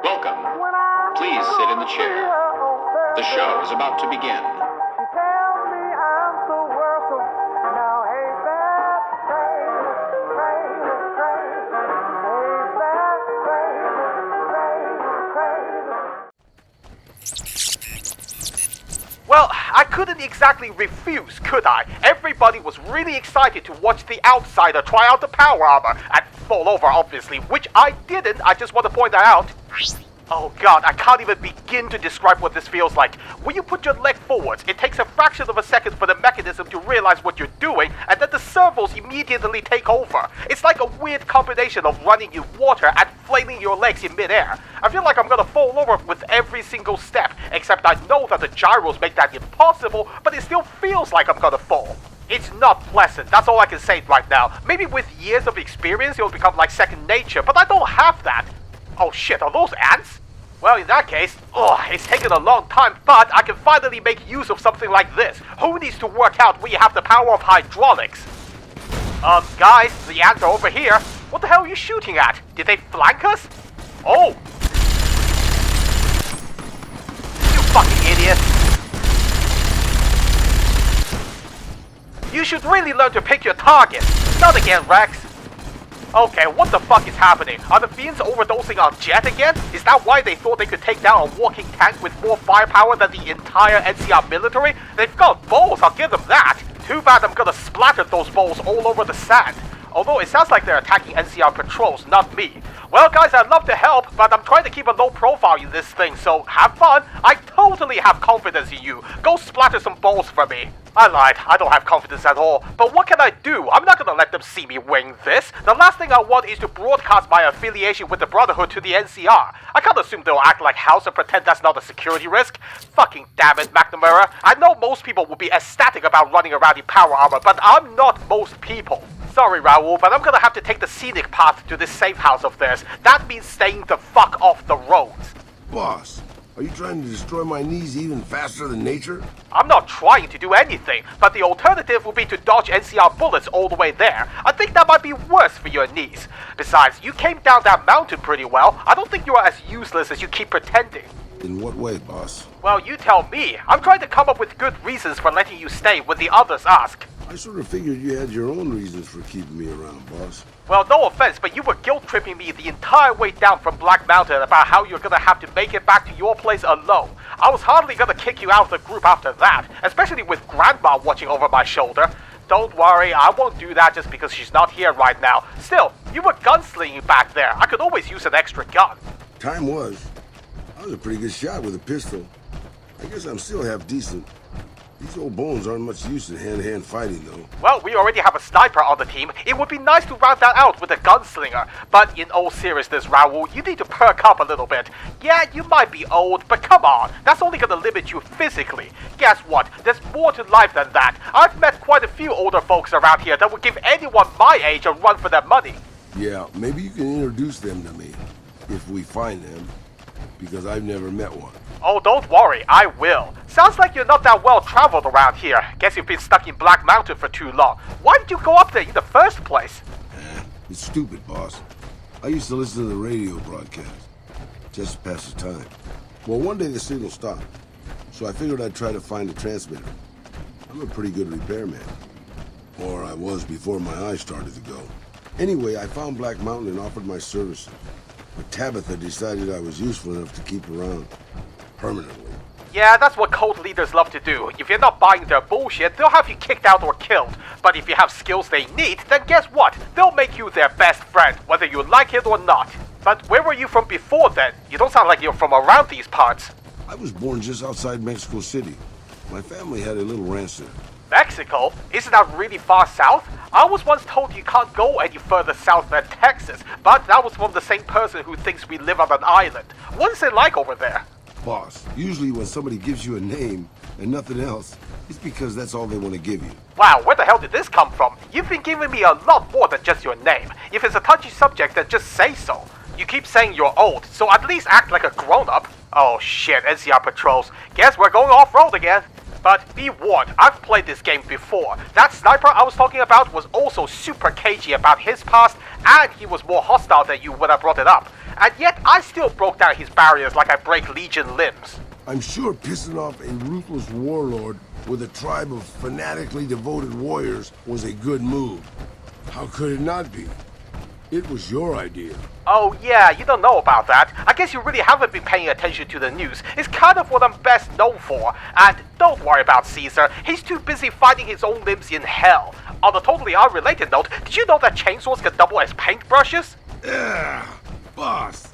Welcome. Please sit in the chair. The show is about to begin. Well, I couldn't exactly refuse, could I? Everybody was really excited to watch the outsider try out the power armor and fall over, obviously, which I didn't. I just want to point that out. Oh god, I can't even begin to describe what this feels like. When you put your leg forwards, it takes a fraction of a second for the mechanism to realize what you're doing, and then the servos immediately take over. It's like a weird combination of running in water and flailing your legs in midair. I feel like I'm gonna fall over with every single step, except I know that the gyros make that impossible, but it still feels like I'm gonna fall. It's not pleasant, that's all I can say right now. Maybe with years of experience it'll become like second nature, but I don't have that. Oh shit, are those ants? Well, in that case, it's taken a long time, but I can finally make use of something like this. Who needs to work out when you have the power of hydraulics? Guys, the ants are over here. What the hell are you shooting at? Did they flank us? Oh! You fucking idiot! You should really learn to pick your target. Not again, Rex. Okay, what the fuck is happening? Are the fiends overdosing on Jet again? Is that why they thought they could take down a walking tank with more firepower than the entire NCR military? They've got balls, I'll give them that. Too bad I'm gonna splatter those balls all over the sand. Although it sounds like they're attacking NCR patrols, not me. Well guys, I'd love to help, but I'm trying to keep a low profile in this thing, so have fun. I totally have confidence in you. Go splatter some balls for me. I lied, I don't have confidence at all. But what can I do? I'm not gonna let them see me wing this. The last thing I want is to broadcast my affiliation with the Brotherhood to the NCR. I can't assume they'll act like house and pretend that's not a security risk. Fucking damn it, McNamara. I know most people will be ecstatic about running around in power armor, but I'm not most people. Sorry, Raul, but I'm gonna have to take the scenic path to this safe house of theirs. That means staying the fuck off the roads. Boss, are you trying to destroy my knees even faster than nature? I'm not trying to do anything, but the alternative would be to dodge NCR bullets all the way there. I think that might be worse for your knees. Besides, you came down that mountain pretty well. I don't think you are as useless as you keep pretending. In what way, boss? Well, you tell me. I'm trying to come up with good reasons for letting you stay when the others ask. I sort of figured you had your own reasons for keeping me around, boss. Well, no offense, but you were guilt-tripping me the entire way down from Black Mountain about how you're gonna have to make it back to your place alone. I was hardly gonna kick you out of the group after that, especially with Grandma watching over my shoulder. Don't worry, I won't do that just because she's not here right now. Still, you were gunslinging back there. I could always use an extra gun. Time was. I was a pretty good shot with a pistol. I guess I'm still half decent. These old bones aren't much use in hand-to-hand fighting, though. Well, we already have a sniper on the team. It would be nice to round that out with a gunslinger. But in all seriousness, Raul, you need to perk up a little bit. Yeah, you might be old, but come on. That's only gonna limit you physically. Guess what? There's more to life than that. I've met quite a few older folks around here that would give anyone my age a run for their money. Yeah, maybe you can introduce them to me, if we find them, because I've never met one. Oh, don't worry, I will. Sounds like you're not that well traveled around here. Guess you've been stuck in Black Mountain for too long. Why did you go up there in the first place? It's stupid, boss. I used to listen to the radio broadcast, just to pass the time. Well, one day the signal stopped, so I figured I'd try to find a transmitter. I'm a pretty good repairman. Or I was before my eyes started to go. Anyway, I found Black Mountain and offered my services. But Tabitha decided I was useful enough to keep around. Permanently. Yeah, that's what cult leaders love to do. If you're not buying their bullshit, they'll have you kicked out or killed. But if you have skills they need, then guess what? They'll make you their best friend, whether you like it or not. But where were you from before then? You don't sound like you're from around these parts. I was born just outside Mexico City. My family had a little ranch there. Mexico? Isn't that really far south? I was once told you can't go any further south than Texas, but that was from the same person who thinks we live on an island. What is it like over there? Boss, usually when somebody gives you a name and nothing else, it's because that's all they want to give you. Wow, where the hell did this come from? You've been giving me a lot more than just your name. If it's a touchy subject, then just say so. You keep saying you're old, so at least act like a grown-up. Oh shit, NCR patrols. Guess we're going off-road again. But be warned, I've played this game before. That sniper I was talking about was also super cagey about his past, and he was more hostile than you when I brought it up. And yet, I still broke down his barriers like I break Legion limbs. I'm sure pissing off a ruthless warlord with a tribe of fanatically devoted warriors was a good move. How could it not be? It was your idea. Oh yeah, you don't know about that. I guess you really haven't been paying attention to the news. It's kind of what I'm best known for. And don't worry about Caesar. He's too busy fighting his own limbs in hell. On a totally unrelated note, did you know that chainsaws can double as paintbrushes? Ugh, boss.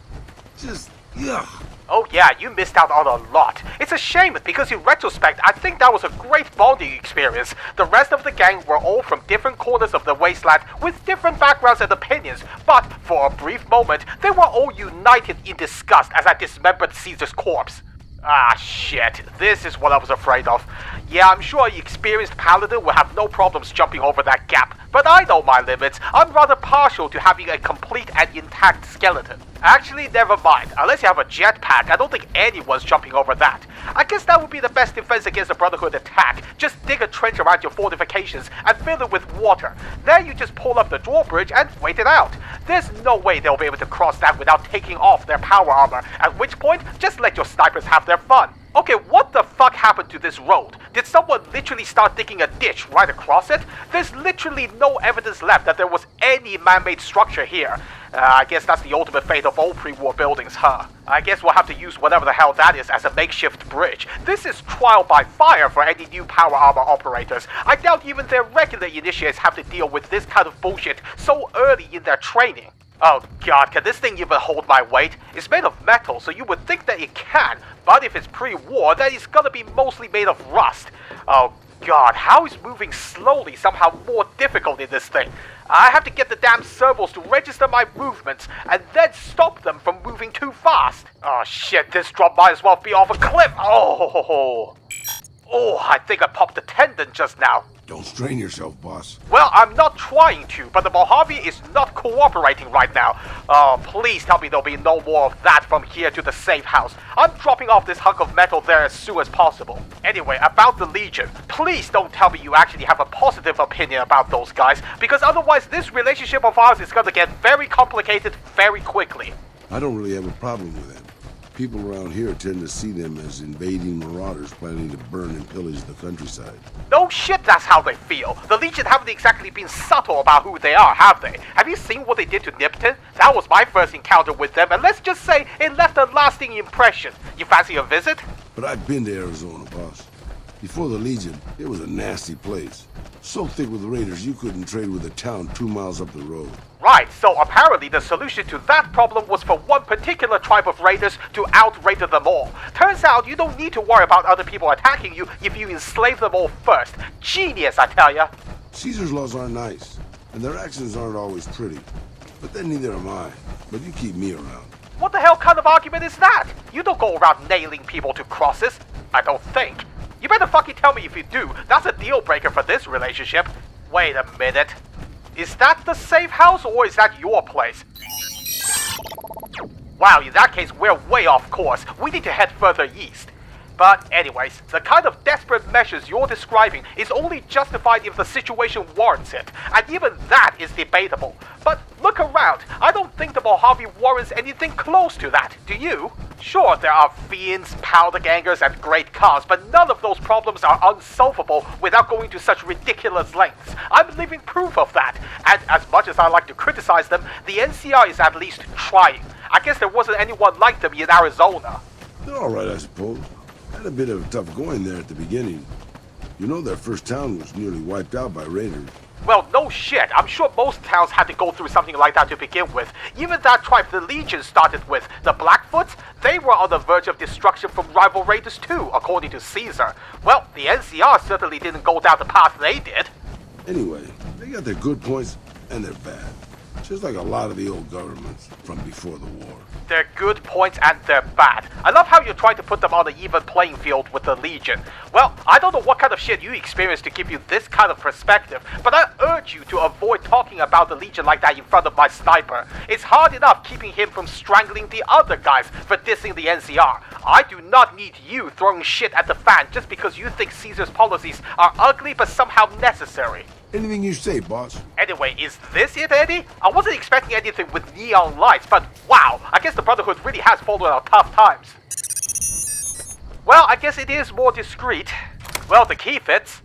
Just, yuck. Oh yeah, you missed out on a lot. It's a shame because in retrospect, I think that was a great bonding experience. The rest of the gang were all from different corners of the wasteland with different backgrounds and opinions, but for a brief moment, they were all united in disgust as I dismembered Caesar's corpse. Ah shit, this is what I was afraid of. Yeah, I'm sure an experienced paladin will have no problems jumping over that gap, but I know my limits. I'm rather partial to having a complete and intact skeleton. Actually, never mind. Unless you have a jetpack, I don't think anyone's jumping over that. I guess that would be the best defense against a Brotherhood attack. Just dig a trench around your fortifications and fill it with water. Then you just pull up the drawbridge and wait it out. There's no way they'll be able to cross that without taking off their power armor, at which point, just let your snipers have their fun. Okay, what the fuck happened to this road? Did someone literally start digging a ditch right across it? There's literally no evidence left that there was any man-made structure here. I guess that's the ultimate fate of all pre-war buildings, huh? I guess we'll have to use whatever the hell that is as a makeshift bridge. This is trial by fire for any new power armor operators. I doubt even their regular initiates have to deal with this kind of bullshit so early in their training. Oh god, can this thing even hold my weight? It's made of metal, so you would think that it can, but if it's pre-war, then it's gonna be mostly made of rust. Oh god, how is moving slowly somehow more difficult in this thing? I have to get the damn servos to register my movements, and then stop them from moving too fast. Oh shit, this drop might as well be off a cliff. Oh, I think I popped a tendon just now. Don't strain yourself, boss. Well, I'm not trying to, but the Mojave is not cooperating right now. Oh, please tell me there'll be no more of that from here to the safe house. I'm dropping off this hunk of metal there as soon as possible. Anyway, about the Legion, please don't tell me you actually have a positive opinion about those guys, because otherwise this relationship of ours is gonna get very complicated very quickly. I don't really have a problem with them. People around here tend to see them as invading marauders planning to burn and pillage the countryside. No shit, that's how they feel. The Legion haven't exactly been subtle about who they are, have they? Have you seen what they did to Nipton? That was my first encounter with them, and let's just say it left a lasting impression. You fancy a visit? But I've been to Arizona, boss. Before the Legion, it was a nasty place. So thick with raiders, you couldn't trade with a town 2 miles up the road. Right, so apparently the solution to that problem was for one particular tribe of raiders to out-raider them all. Turns out you don't need to worry about other people attacking you if you enslave them all first. Genius, I tell ya. Caesar's laws aren't nice, and their actions aren't always pretty. But then neither am I. But you keep me around. What the hell kind of argument is that? You don't go around nailing people to crosses. I don't think. You better fucking tell me if you do. That's a deal breaker for this relationship. Wait a minute. Is that the safe house or is that your place? Wow, in that case, we're way off course. We need to head further east. But anyways, the kind of desperate measures you're describing is only justified if the situation warrants it. And even that is debatable. But look around. I don't think the Mojave warrants anything close to that, do you? Sure, there are fiends, powder gangers, and great cars, but none of those problems are unsolvable without going to such ridiculous lengths. I'm living proof of that. And as much as I like to criticize them, the NCR is at least trying. I guess there wasn't anyone like them in Arizona. They're all right, I suppose. Had a bit of a tough going there at the beginning. You know their first town was nearly wiped out by raiders. Well, no shit. I'm sure most towns had to go through something like that to begin with. Even that tribe the Legion started with, the Blackfoots, they were on the verge of destruction from rival raiders too, according to Caesar. Well, the NCR certainly didn't go down the path they did. Anyway, they got their good points and their bad. Just like a lot of the old governments from before the war. They're good points and they're bad. I love how you're trying to put them on an even playing field with the Legion. Well, I don't know what kind of shit you experienced to give you this kind of perspective, but I urge you to avoid talking about the Legion like that in front of my sniper. It's hard enough keeping him from strangling the other guys for dissing the NCR. I do not need you throwing shit at the fan just because you think Caesar's policies are ugly but somehow necessary. Anything you say, boss. Anyway, is this it, Eddie? I wasn't expecting anything with neon lights, but wow, I guess the Brotherhood really has fallen on tough times. Well, I guess it is more discreet. Well, the key fits.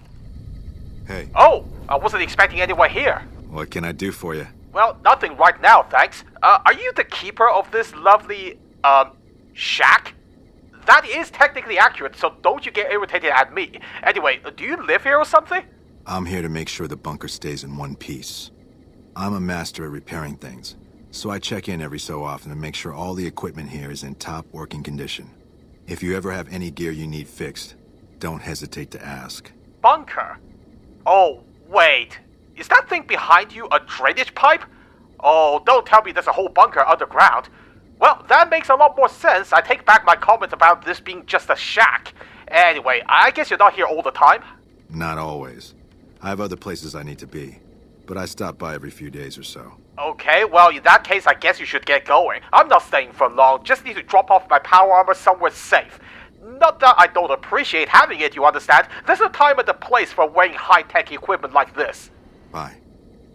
Hey. Oh, I wasn't expecting anyone here. What can I do for you? Well, nothing right now, thanks. Are you the keeper of this lovely, shack? That is technically accurate, so don't you get irritated at me. Anyway, do you live here or something? I'm here to make sure the bunker stays in one piece. I'm a master at repairing things, so I check in every so often to make sure all the equipment here is in top working condition. If you ever have any gear you need fixed, don't hesitate to ask. Bunker? Oh, wait. Is that thing behind you a drainage pipe? Oh, don't tell me there's a whole bunker underground. Well, that makes a lot more sense. I take back my comment about this being just a shack. Anyway, I guess you're not here all the time? Not always. I have other places I need to be, but I stop by every few days or so. Okay, well, in that case, I guess you should get going. I'm not staying for long, just need to drop off my power armor somewhere safe. Not that I don't appreciate having it, you understand? There's a time and a place for wearing high-tech equipment like this. Bye.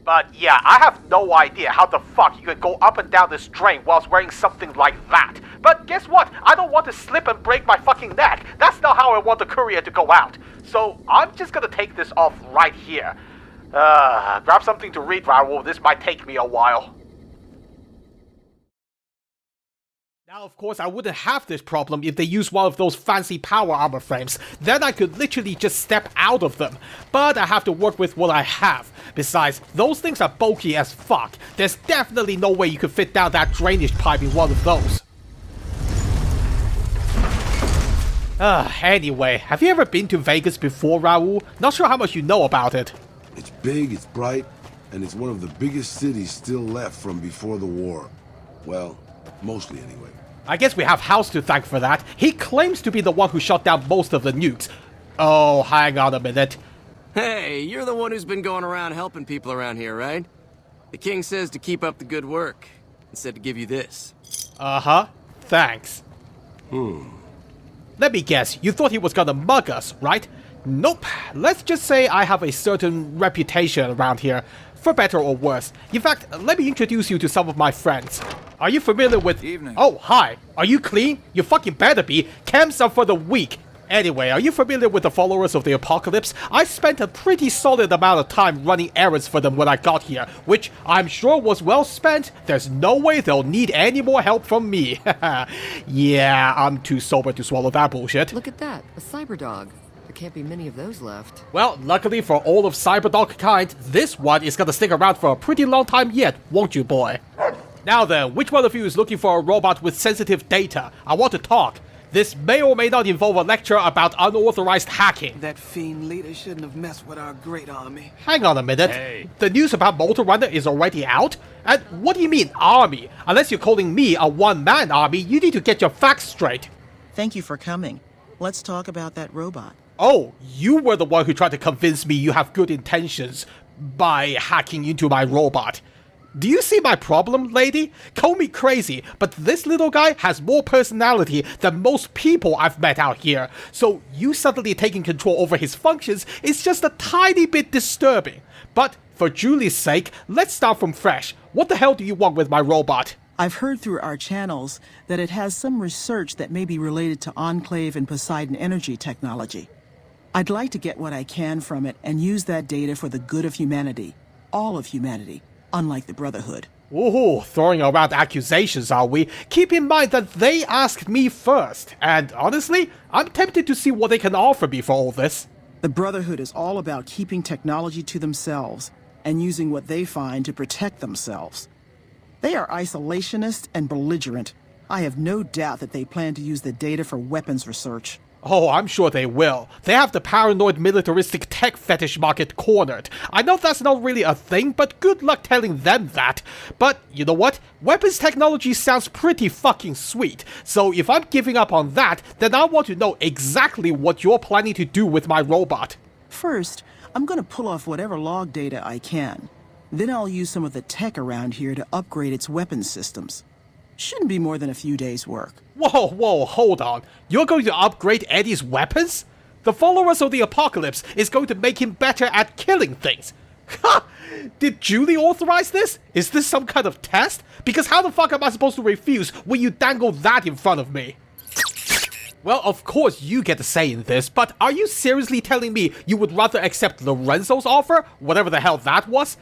But yeah, I have no idea how the fuck you can go up and down this drain whilst wearing something like that. But guess what? I don't want to slip and break my fucking neck. That's not how I want the courier to go out. So I'm just gonna take this off right here. Grab something to read, Raul. This might take me a while. Now, of course, I wouldn't have this problem if they used one of those fancy power armor frames. Then I could literally just step out of them. But I have to work with what I have. Besides, those things are bulky as fuck. There's definitely no way you could fit down that drainage pipe in one of those. Anyway, have you ever been to Vegas before, Raul? Not sure how much you know about it. It's big, it's bright, and it's one of the biggest cities still left from before the war. Well, mostly anyway. I guess we have House to thank for that. He claims to be the one who shot down most of the nukes. Oh, hang on a minute. Hey, you're the one who's been going around helping people around here, right? The king says to keep up the good work, and said to give you this. Uh-huh. Thanks. Let me guess, you thought he was gonna mug us, right? Nope. Let's just say I have a certain reputation around here, for better or worse. In fact, let me introduce you to some of my friends. Are you familiar with... Evening. Oh, hi. Are you clean? You fucking better be. Camps are for the weak. Anyway, are you familiar with the followers of the apocalypse? I spent a pretty solid amount of time running errands for them when I got here, which I'm sure was well spent. There's no way they'll need any more help from me. Yeah, I'm too sober to swallow that bullshit. Look at that, a cyberdog. There can't be many of those left. Well, luckily for all of Cyberdog kind, this one is gonna stick around for a pretty long time yet, won't you, boy? Now then, which one of you is looking for a robot with sensitive data? I want to talk. This may or may not involve a lecture about unauthorized hacking. That fiend leader shouldn't have messed with our great army. Hang on a minute. Hey. The news about Motor Runner is already out? And what do you mean, army? Unless you're calling me a one-man army, you need to get your facts straight. Thank you for coming. Let's talk about that robot. Oh, you were the one who tried to convince me you have good intentions by hacking into my robot. Do you see my problem, lady? Call me crazy, but this little guy has more personality than most people I've met out here. So you suddenly taking control over his functions is just a tiny bit disturbing. But for Julie's sake, let's start from fresh. What the hell do you want with my robot? I've heard through our channels that it has some research that may be related to Enclave and Poseidon energy technology. I'd like to get what I can from it and use that data for the good of humanity. All of humanity. Unlike the Brotherhood. Ooh, throwing around accusations, are we? Keep in mind that they asked me first, and honestly, I'm tempted to see what they can offer me for all this. The Brotherhood is all about keeping technology to themselves and using what they find to protect themselves. They are isolationist and belligerent. I have no doubt that they plan to use the data for weapons research. Oh, I'm sure they will. They have the paranoid militaristic tech fetish market cornered. I know that's not really a thing, but good luck telling them that. But you know what? Weapons technology sounds pretty fucking sweet. So if I'm giving up on that, then I want to know exactly what you're planning to do with my robot. First, I'm gonna pull off whatever log data I can. Then I'll use some of the tech around here to upgrade its weapons systems. Shouldn't be more than a few days' work. Whoa, hold on. You're going to upgrade Eddie's weapons? The followers of the apocalypse is going to make him better at killing things. Ha! Did Julie authorize this? Is this some kind of test? Because how the fuck am I supposed to refuse when you dangle that in front of me? Well, of course you get a say in this, but are you seriously telling me you would rather accept Lorenzo's offer? Whatever the hell that was?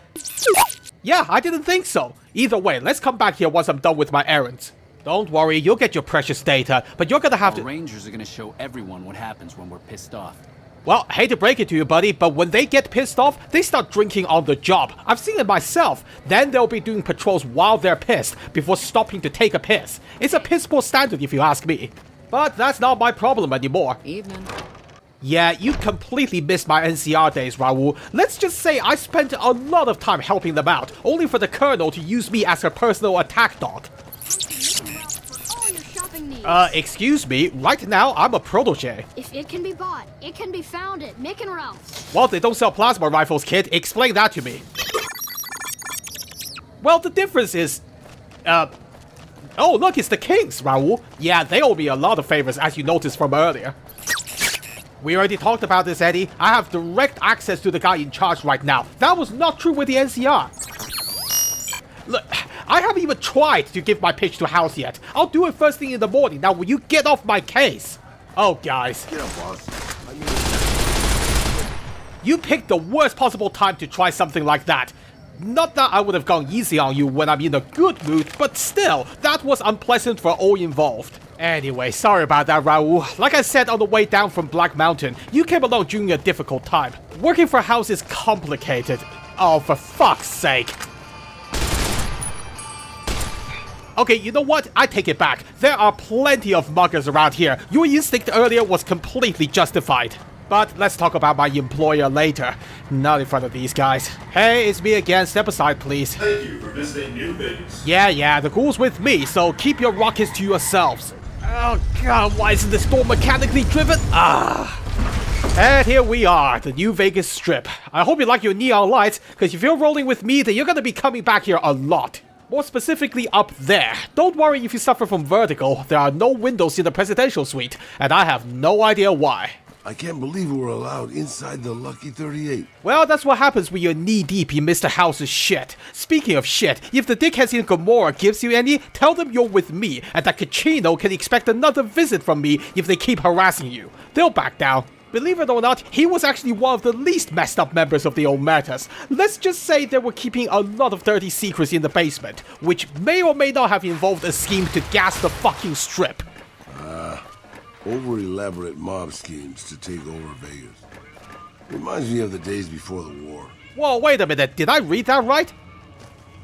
Yeah, I didn't think so. Either way, let's come back here once I'm done with my errands. Don't worry, you'll get your precious data, but you're gonna have to— Rangers are gonna show everyone what happens when we're pissed off. Well, hate to break it to you, buddy, but when they get pissed off, they start drinking on the job. I've seen it myself. Then they'll be doing patrols while they're pissed, before stopping to take a piss. It's a piss poor standard if you ask me. But that's not my problem anymore. Evening. Yeah, you completely missed my NCR days, Raul. Let's just say I spent a lot of time helping them out, only for the Colonel to use me as her personal attack dog. Excuse me, right now I'm a protege. If it can be bought, it can be found at Mick and Ralph's. Well, they don't sell plasma rifles, kid. Explain that to me. Well, the difference is... Oh, look, it's the Kings, Raul. Yeah, they owe me a lot of favors, as you noticed from earlier. We already talked about this, Eddie. I have direct access to the guy in charge right now. That was not true with the NCR. Look, I haven't even tried to give my pitch to House yet. I'll do it first thing in the morning. Now, will you get off my case? Oh, guys. Get up, boss. You picked the worst possible time to try something like that. Not that I would have gone easy on you when I'm in a good mood, but still, that was unpleasant for all involved. Anyway, sorry about that, Raul. Like I said on the way down from Black Mountain, you came along during a difficult time. Working for House is complicated. Oh, for fuck's sake. Okay, you know what? I take it back. There are plenty of muggers around here. Your instinct earlier was completely justified. But let's talk about my employer later. Not in front of these guys. Hey, it's me again. Step aside, please. Thank you for visiting New Vegas. Yeah, the ghoul's with me, so keep your rockets to yourselves. Oh god, why isn't this door mechanically driven? And here we are, the New Vegas Strip. I hope you like your neon lights, because if you're rolling with me, then you're gonna be coming back here a lot. More specifically up there. Don't worry if you suffer from vertigo, there are no windows in the presidential suite, and I have no idea why. I can't believe we're allowed inside the Lucky 38. Well, that's what happens when you're knee-deep in Mr. House's shit. Speaking of shit, if the dickheads in Gomorrah gives you any, tell them you're with me, and that Kachino can expect another visit from me if they keep harassing you. They'll back down. Believe it or not, he was actually one of the least messed up members of the old Mantis. Let's just say they were keeping a lot of dirty secrets in the basement, which may or may not have involved a scheme to gas the fucking strip. Over-elaborate mob schemes to take over Vegas. Reminds me of the days before the war. Whoa, wait a minute, did I read that right?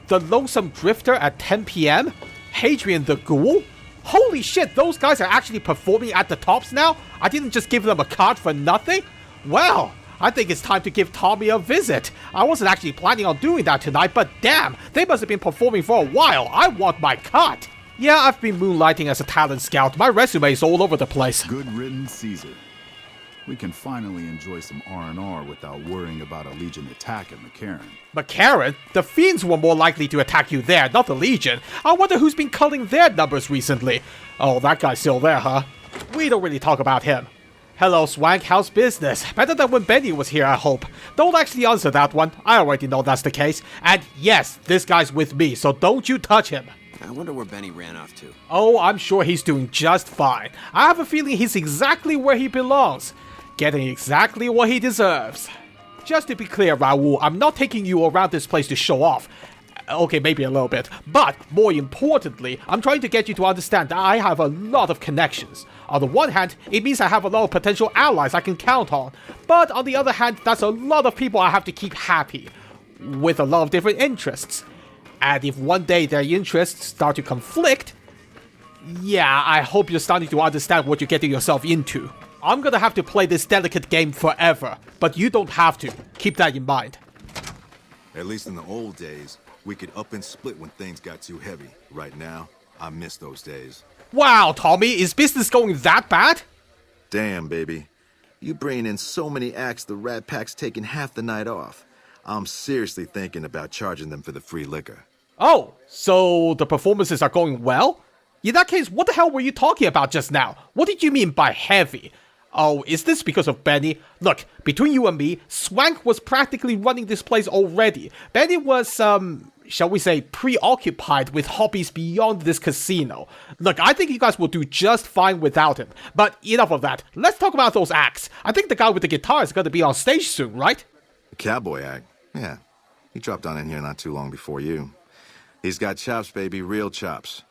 The Lonesome Drifter at 10 p.m.? Hadrian the Ghoul? Holy shit, those guys are actually performing at the Tops now? I didn't just give them a card for nothing? Well, I think it's time to give Tommy a visit. I wasn't actually planning on doing that tonight, but damn, they must have been performing for a while. I want my cut. Yeah, I've been moonlighting as a talent scout. My resume's all over the place. Good riddance, Caesar. We can finally enjoy some R&R without worrying about a Legion attack at Mccarran. Mccarran? The Fiends were more likely to attack you there, not the Legion. I wonder who's been culling their numbers recently. Oh, that guy's still there, huh? We don't really talk about him. Hello, Swank. How's business? Better than when Benny was here, I hope. Don't actually answer that one. I already know that's the case. And yes, this guy's with me, so don't you touch him. I wonder where Benny ran off to. Oh, I'm sure he's doing just fine. I have a feeling he's exactly where he belongs. Getting exactly what he deserves. Just to be clear, Raul, I'm not taking you around this place to show off. Okay, maybe a little bit. But, more importantly, I'm trying to get you to understand that I have a lot of connections. On the one hand, it means I have a lot of potential allies I can count on. But on the other hand, that's a lot of people I have to keep happy. With a lot of different interests. And if one day their interests start to conflict, yeah, I hope you're starting to understand what you're getting yourself into. I'm gonna have to play this delicate game forever, but you don't have to. Keep that in mind. At least in the old days, we could up and split when things got too heavy. Right now, I miss those days. Wow, Tommy, is business going that bad? Damn, baby. You bring in so many acts, the Rat Pack's taking half the night off. I'm seriously thinking about charging them for the free liquor. Oh, so the performances are going well? In that case, what the hell were you talking about just now? What did you mean by heavy? Oh, is this because of Benny? Look, between you and me, Swank was practically running this place already. Benny was, shall we say, preoccupied with hobbies beyond this casino. Look, I think you guys will do just fine without him. But enough of that. Let's talk about those acts. I think the guy with the guitar is going to be on stage soon, right? The cowboy act? Yeah. He dropped on in here not too long before you. He's got chops, baby, real chops.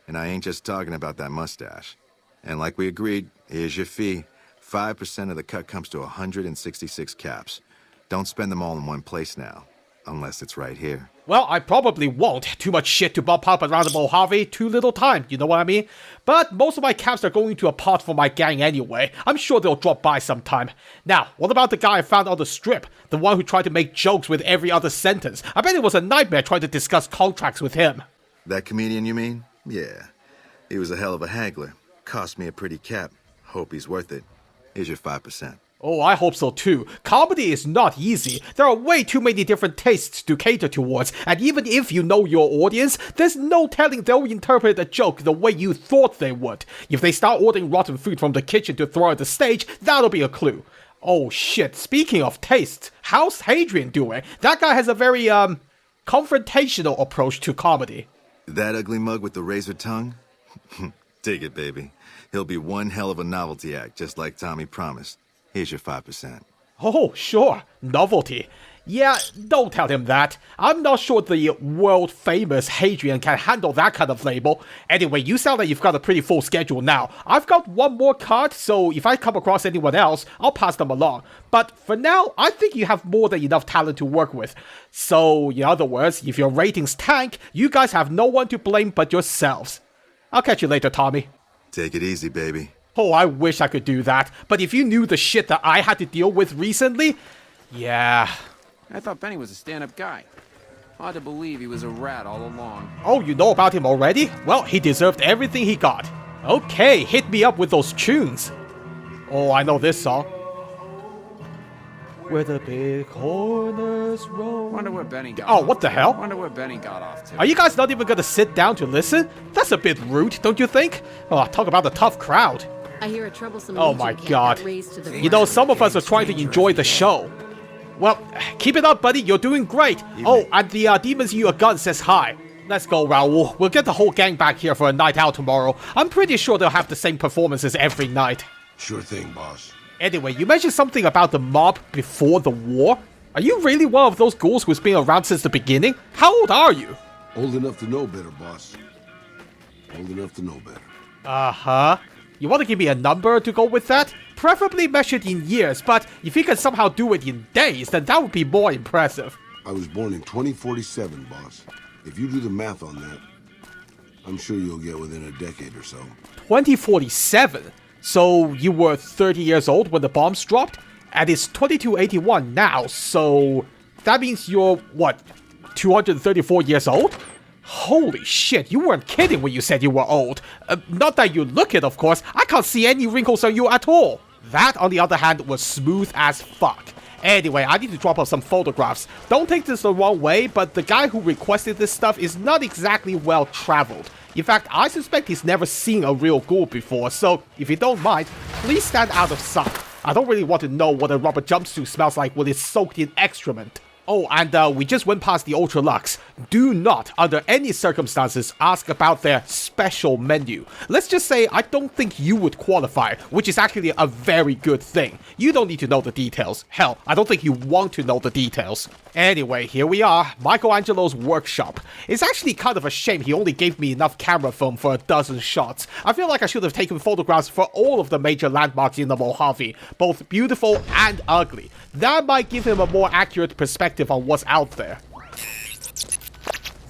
And I ain't just talking about that mustache. And like we agreed, here's your fee. 5% of the cut comes to 166 caps. Don't spend them all in one place now, unless it's right here. Well, I probably won't. Too much shit to bump up around the Mojave, too little time, you know what I mean? But most of my caps are going to a pot for my gang anyway. I'm sure they'll drop by sometime. Now, what about the guy I found on the strip? The one who tried to make jokes with every other sentence. I bet it was a nightmare trying to discuss contracts with him. That comedian, you mean? Yeah. He was a hell of a haggler. Cost me a pretty cap. Hope he's worth it. Here's your 5%. Oh, I hope so too. Comedy is not easy. There are way too many different tastes to cater towards, and even if you know your audience, there's no telling they'll interpret a joke the way you thought they would. If they start ordering rotten food from the kitchen to throw at the stage, that'll be a clue. Oh shit, speaking of tastes, how's Hadrian doing? That guy has a very, confrontational approach to comedy. That ugly mug with the razor tongue? Dig it, baby. He'll be one hell of a novelty act, just like Tommy promised. Here's your 5%. Oh, sure. Novelty. Yeah, don't tell him that. I'm not sure the world-famous Hadrian can handle that kind of label. Anyway, you sound like you've got a pretty full schedule now. I've got one more card, so if I come across anyone else, I'll pass them along. But for now, I think you have more than enough talent to work with. So, in other words, if your ratings tank, you guys have no one to blame but yourselves. I'll catch you later, Tommy. Take it easy, baby. Oh, I wish I could do that. But if you knew the shit that I had to deal with recently, yeah. I thought Benny was a stand-up guy. Hard to believe he was a rat all along. Oh, you know about him already? Well, he deserved everything he got. Okay, hit me up with those tunes. Oh, I know this song. Where the big corners roll. Wonder where Benny got Oh, off what the to. hell? Wonder where Benny got off to. Are you guys not even gonna sit down to listen? That's a bit rude, don't you think? Oh, talk about the tough crowd. I hear a troublesome Oh Legion my cat god. got raised to the You know, some of us are trying to enjoy the show. Well, keep it up, buddy. You're doing great. Oh, and the Demons You a Gun says hi. Let's go, Raul. We'll get the whole gang back here for a night out tomorrow. I'm pretty sure they'll have the same performances every night. Sure thing, boss. Anyway, you mentioned something about the mob before the war. Are you really one of those ghouls who's been around since the beginning? How old are you? Old enough to know better, boss. Old enough to know better. Uh-huh. You want to give me a number to go with that? Preferably measured in years, but if you can somehow do it in days, then that would be more impressive. I was born in 2047, boss. If you do the math on that, I'm sure you'll get within a decade or so. 2047? So you were 30 years old when the bombs dropped? And it's 2281 now, so that means you're, what, 234 years old? Holy shit, you weren't kidding when you said you were old. Not that you look it, of course. I can't see any wrinkles on you at all. That, on the other hand, was smooth as fuck. Anyway, I need to drop off some photographs. Don't take this the wrong way, but the guy who requested this stuff is not exactly well traveled. In fact, I suspect he's never seen a real ghoul before, so if you don't mind, please stand out of sight. I don't really want to know what a rubber jumpsuit smells like when it's soaked in excrement. Oh, and we just went past the Ultra Luxe. Do not, under any circumstances, ask about their special menu. Let's just say I don't think you would qualify, which is actually a very good thing. You don't need to know the details. Hell, I don't think you want to know the details. Anyway, here we are, Michelangelo's workshop. It's actually kind of a shame he only gave me enough camera film for a dozen shots. I feel like I should have taken photographs for all of the major landmarks in the Mojave, both beautiful and ugly. That might give him a more accurate perspective on what's out there.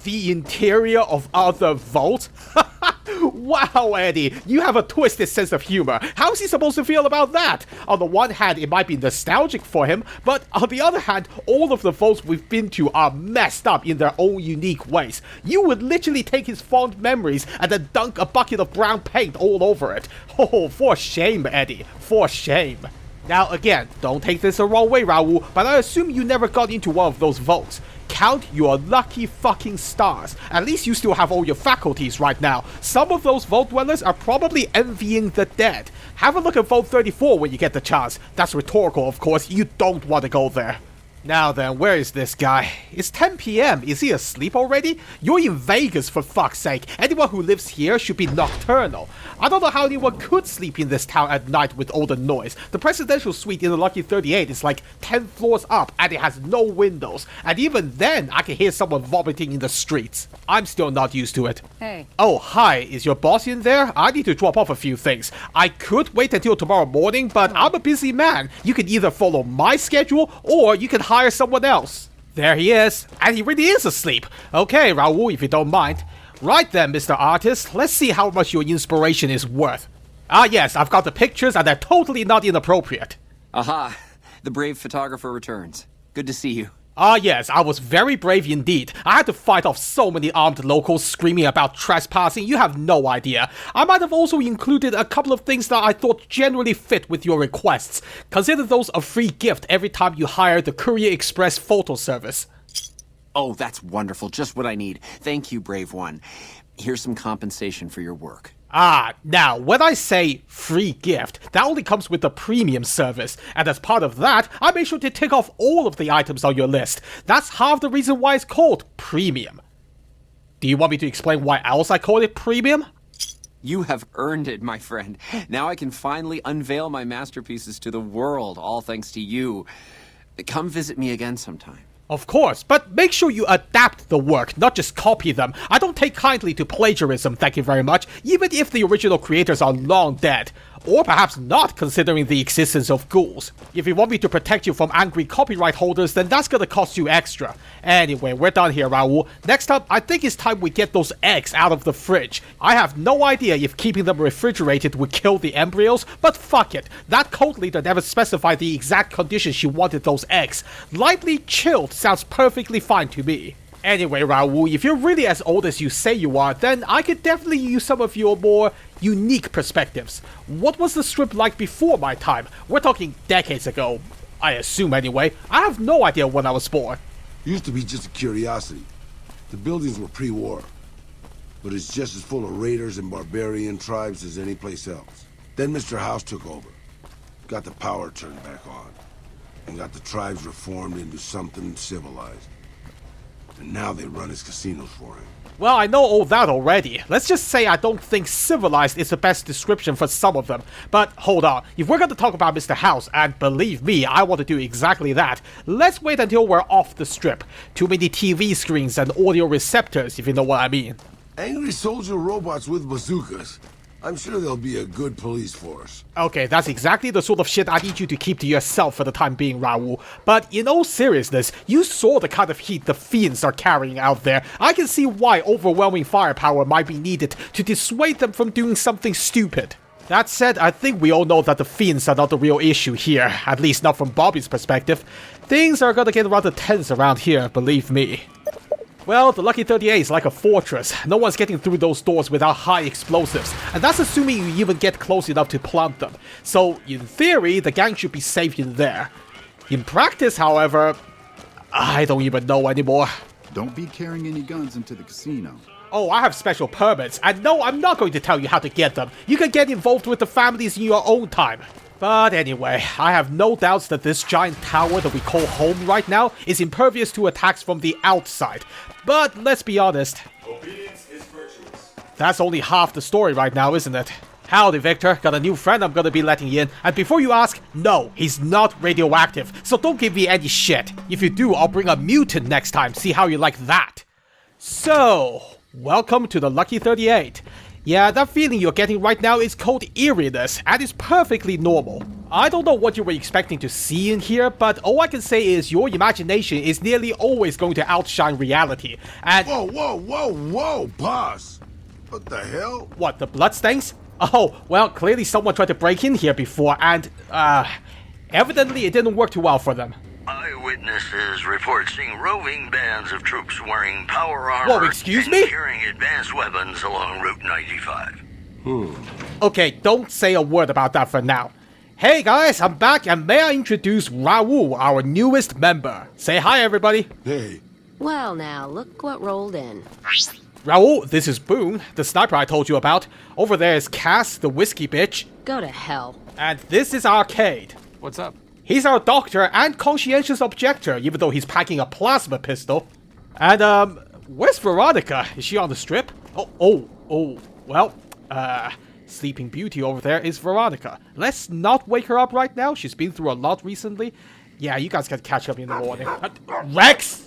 The interior of other vaults? Wow, Eddie, you have a twisted sense of humor. How's he supposed to feel about that? On the one hand, it might be nostalgic for him, but on the other hand, all of the vaults we've been to are messed up in their own unique ways. You would literally take his fond memories and then dunk a bucket of brown paint all over it. Oh, for shame, Eddie. For shame. Now again, don't take this the wrong way, Raul, but I assume you never got into one of those vaults. Count your lucky fucking stars. At least you still have all your faculties right now. Some of those vault dwellers are probably envying the dead. Have a look at Vault 34 when you get the chance. That's rhetorical, of course. You don't want to go there. Now then, where is this guy? It's 10 PM. Is he asleep already? You're in Vegas, for fuck's sake. Anyone who lives here should be nocturnal. I don't know how anyone could sleep in this town at night with all the noise. The presidential suite in the Lucky 38 is like 10 floors up and it has no windows. And even then, I can hear someone vomiting in the streets. I'm still not used to it. Hey. Oh, hi. Is your boss in there? I need to drop off a few things. I could wait until tomorrow morning, but I'm a busy man. You can either follow my schedule or you can hire someone else. There he is. And he really is asleep. Okay, Raul, if you don't mind. Right then, Mr. Artist. Let's see how much your inspiration is worth. Ah yes, I've got the pictures and they're totally not inappropriate. Aha. The brave photographer returns. Good to see you. Ah yes, I was very brave indeed. I had to fight off so many armed locals screaming about trespassing, you have no idea. I might have also included a couple of things that I thought generally fit with your requests. Consider those a free gift every time you hire the Courier Express photo service. Oh, that's wonderful. Just what I need. Thank you, brave one. Here's some compensation for your work. Ah, now, when I say free gift, that only comes with the premium service, and as part of that, I made sure to tick off all of the items on your list. That's half the reason why it's called premium. Do you want me to explain why else I call it premium? You have earned it, my friend. Now I can finally unveil my masterpieces to the world, all thanks to you. Come visit me again sometime. Of course, but make sure you adapt the work, not just copy them. I don't take kindly to plagiarism, thank you very much, even if the original creators are long dead. Or perhaps not, considering the existence of ghouls. If you want me to protect you from angry copyright holders, then that's gonna cost you extra. Anyway, we're done here, Raul. Next up, I think it's time we get those eggs out of the fridge. I have no idea if keeping them refrigerated would kill the embryos, but fuck it. That cult leader never specified the exact conditions she wanted those eggs. Lightly chilled sounds perfectly fine to me. Anyway, Raul, if you're really as old as you say you are, then I could definitely use some of your more unique perspectives. What was the strip like before my time? We're talking decades ago. I assume anyway. I have no idea when I was born. Used to be just a curiosity. The buildings were pre-war. But it's just as full of raiders and barbarian tribes as any place else. Then Mr. House took over. Got the power turned back on. And got the tribes reformed into something civilized. And now they run his casinos for him. Well, I know all that already. Let's just say I don't think civilized is the best description for some of them. But hold on, if we're gonna talk about Mr. House, and believe me, I want to do exactly that, let's wait until we're off the strip. Too many TV screens and audio receptors, if you know what I mean. Angry soldier robots with bazookas. I'm sure there'll be a good police force. Okay, that's exactly the sort of shit I need you to keep to yourself for the time being, Raul. But in all seriousness, you saw the kind of heat the fiends are carrying out there. I can see why overwhelming firepower might be needed to dissuade them from doing something stupid. That said, I think we all know that the fiends are not the real issue here, at least not from Bobby's perspective. Things are gonna get rather tense around here, believe me. Well, the Lucky 38 is like a fortress. No one's getting through those doors without high explosives, and that's assuming you even get close enough to plant them. So, in theory, the gang should be safe in there. In practice, however, I don't even know anymore. Don't be carrying any guns into the casino. Oh, I have special permits, and no, I'm not going to tell you how to get them. You can get involved with the families in your own time. But anyway, I have no doubts that this giant tower that we call home right now is impervious to attacks from the outside. But let's be honest. Obedience is virtuous. That's only half the story right now, isn't it? Howdy, Victor. Got a new friend I'm gonna be letting in. And before you ask, no, he's not radioactive. So don't give me any shit. If you do, I'll bring a mutant next time. See how you like that. So, welcome to the Lucky 38. Yeah, that feeling you're getting right now is called eeriness, and it's perfectly normal. I don't know what you were expecting to see in here, but all I can say is your imagination is nearly always going to outshine reality, and— Whoa, boss! What the hell? What, the bloodstains? Oh, well, clearly someone tried to break in here before, and, evidently it didn't work too well for them. Eyewitnesses report seeing roving bands of troops wearing power armor Whoa, excuse and me? carrying advanced weapons along Route 95. Okay, don't say a word about that for now. Hey guys, I'm back, and may I introduce Raul, our newest member. Say hi, everybody. Hey. Well now, look what rolled in. Raul, this is Boone, the sniper I told you about. Over there is Cass, the whiskey bitch. Go to hell. And this is Arcade. What's up? He's our doctor and conscientious objector, even though he's packing a plasma pistol. And, where's Veronica? Is she on the strip? Well, Sleeping Beauty over there is Veronica. Let's not wake her up right now. She's been through a lot recently. Yeah, you guys gotta catch up in the morning. Rex!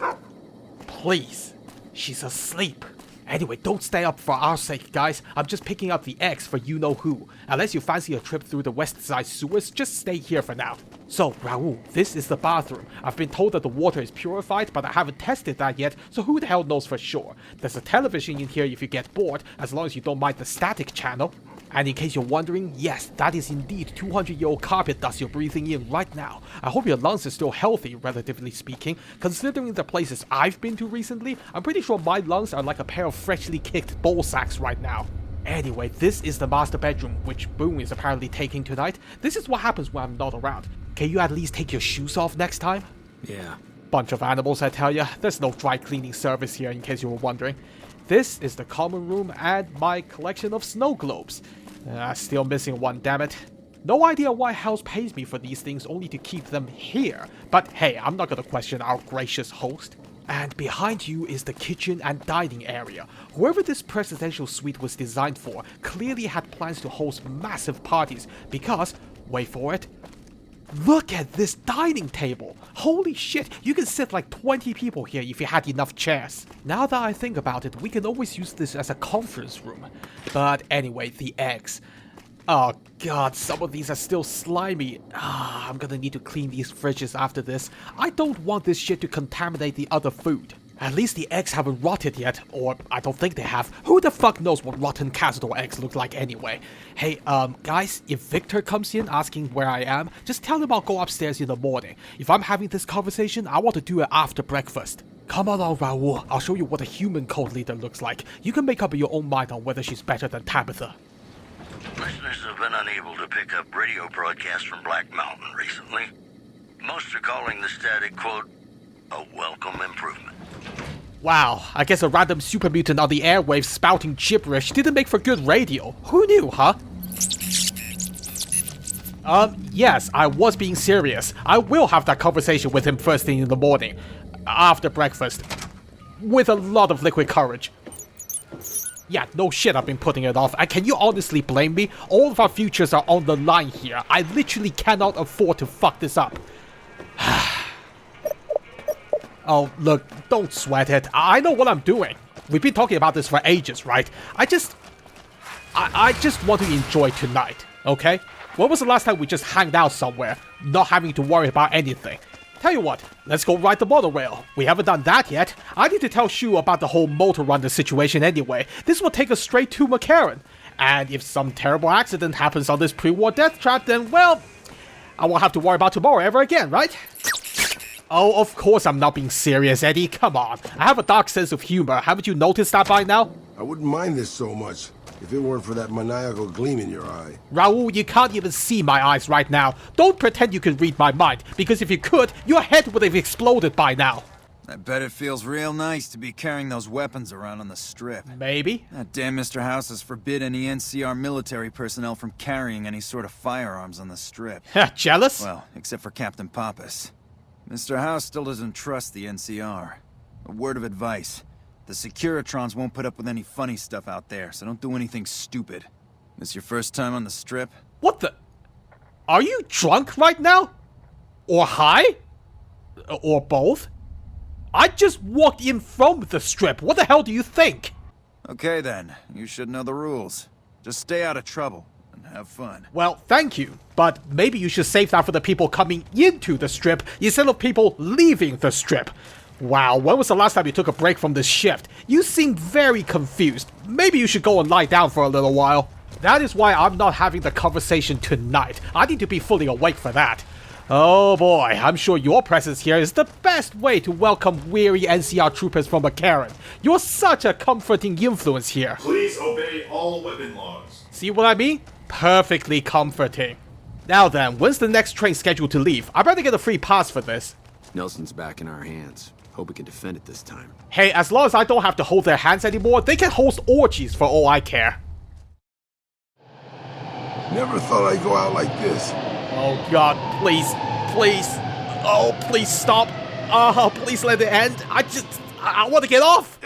Please. She's asleep. Anyway, don't stay up for our sake, guys. I'm just picking up the X for you-know-who. Unless you fancy a trip through the west side sewers, just stay here for now. So, Raul, this is the bathroom. I've been told that the water is purified, but I haven't tested that yet, so who the hell knows for sure. There's a television in here if you get bored, as long as you don't mind the static channel. And in case you're wondering, yes, that is indeed 200-year-old carpet dust you're breathing in right now. I hope your lungs are still healthy, relatively speaking. Considering the places I've been to recently, I'm pretty sure my lungs are like a pair of freshly kicked ball sacks right now. Anyway, this is the master bedroom, which Boone is apparently taking tonight. This is what happens when I'm not around. Can you at least take your shoes off next time? Yeah. Bunch of animals, I tell ya. There's no dry cleaning service here, in case you were wondering. This is the common room and my collection of snow globes. Still missing one, damn it. No idea why House pays me for these things only to keep them here. But hey, I'm not gonna question our gracious host. And behind you is the kitchen and dining area. Whoever this presidential suite was designed for clearly had plans to host massive parties because, wait for it, look at this dining table! Holy shit, you can sit like 20 people here if you had enough chairs. Now that I think about it, we can always use this as a conference room. But anyway, the eggs. Oh god, some of these are still slimy. I'm gonna need to clean these fridges after this. I don't want this shit to contaminate the other food. At least the eggs haven't rotted yet, or I don't think they have. Who the fuck knows what rotten Cazador eggs look like anyway? Hey, guys, if Victor comes in asking where I am, just tell him I'll go upstairs in the morning. If I'm having this conversation, I want to do it after breakfast. Come along, Raul. I'll show you what a human cult leader looks like. You can make up your own mind on whether she's better than Tabitha. Listeners have been unable to pick up radio broadcasts from Black Mountain recently. Most are calling the static, quote, a welcome improvement. Wow, I guess a random super mutant on the airwaves spouting gibberish didn't make for good radio. Who knew, huh? Yes, I was being serious. I will have that conversation with him first thing in the morning. After breakfast. With a lot of liquid courage. Yeah, no shit, I've been putting it off. And can you honestly blame me? All of our futures are on the line here. I literally cannot afford to fuck this up. Oh, look, don't sweat it. I know what I'm doing. We've been talking about this for ages, right? I just want to enjoy tonight, okay? When was the last time we just hanged out somewhere, not having to worry about anything? Tell you what, let's go ride the monorail. We haven't done that yet. I need to tell Shu about the whole motor runner situation anyway. This will take us straight to Mccarran. And if some terrible accident happens on this pre-war death trap, then, well, I won't have to worry about tomorrow ever again, right? Oh, of course I'm not being serious, Eddie. Come on. I have a dark sense of humor. Haven't you noticed that by now? I wouldn't mind this so much if it weren't for that maniacal gleam in your eye. Raul, you can't even see my eyes right now. Don't pretend you can read my mind, because if you could, your head would have exploded by now. I bet it feels real nice to be carrying those weapons around on the strip. Maybe. That damn Mr. House has forbid any NCR military personnel from carrying any sort of firearms on the strip. Jealous? Well, except for Captain Pappas. Mr. House still doesn't trust the NCR. A word of advice. The Securitrons won't put up with any funny stuff out there, so don't do anything stupid. This your first time on the strip? What the? Are you drunk right now? Or high? Or both? I just walked in from the strip. What the hell do you think? Okay then, you should know the rules. Just stay out of trouble and have fun. Well, thank you. But maybe you should save that for the people coming into the strip instead of people leaving the strip. Wow, when was the last time you took a break from this shift? You seem very confused. Maybe you should go and lie down for a little while. That is why I'm not having the conversation tonight. I need to be fully awake for that. Oh boy, I'm sure your presence here is the best way to welcome weary NCR troopers from Mccarran. You're such a comforting influence here. Please obey all weapon laws. See what I mean? Perfectly comforting. Now then, when's the next train scheduled to leave? I better get a free pass for this. Nelson's back in our hands. Hope we can defend it this time. Hey, as long as I don't have to hold their hands anymore, they can host orgies for all I care. Never thought I'd go out like this. Oh god, please, please. Oh, please stop. Please let it end. I want to get off.